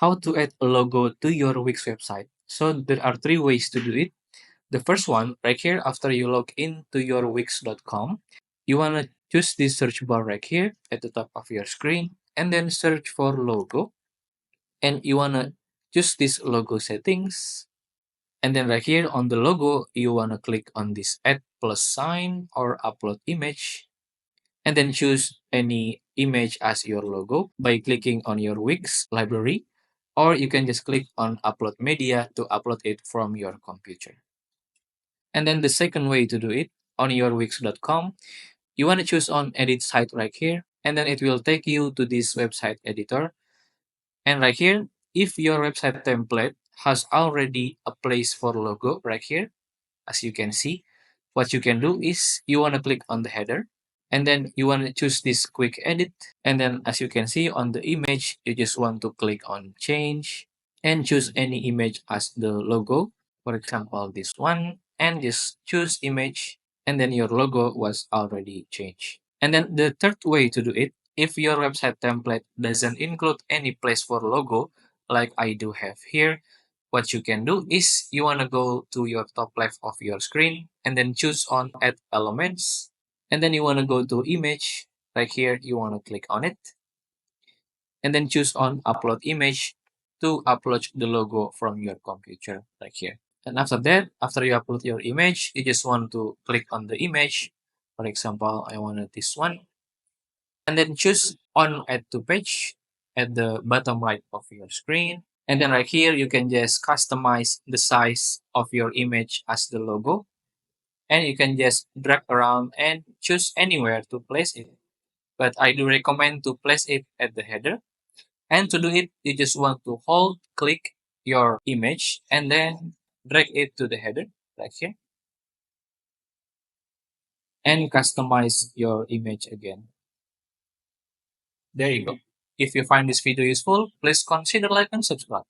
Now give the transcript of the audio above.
how to add a logo to your Wix website. So there are three ways to do it. The first one, right here, after you log into your wix.com, you want to choose this search bar right here at the top of your screen and then search for logo. And you want to choose this logo settings. And then right here on the logo, you want to click on this add plus sign or upload image. And then choose any image as your logo by clicking on your Wix library, or you can just click on upload media to upload it from your computer. And then the second way to do it, on your wix.com, you want to choose on edit site right here, and then it will take you to this website editor. And right here, if your website template has already a place for logo right here, as you can see, what you can do is you want to click on the header, and then you want to choose this quick edit. And then as you can see on the image, you just want to click on change and choose any image as the logo. For example, this one, and just choose image, and then your logo was already changed. And then the third way to do it, if your website template doesn't include any place for logo, like I do have here, what you can do is you want to go to your top left of your screen and then choose on add elements, and then you want to go to image right here, you want to click on it and then choose on upload image to upload the logo from your computer right here. And after that, after you upload your image, you just want to click on the image. For example, I wanted this one, and then choose on add to page at the bottom right of your screen. And then right here, you can just customize the size of your image as the logo. And you can just drag around and choose anywhere to place it. But I do recommend to place it at the header. And to do it, you just want to hold click your image and then drag it to the header right here and customize your image again. There you go. If you find this video useful, please consider like and subscribe.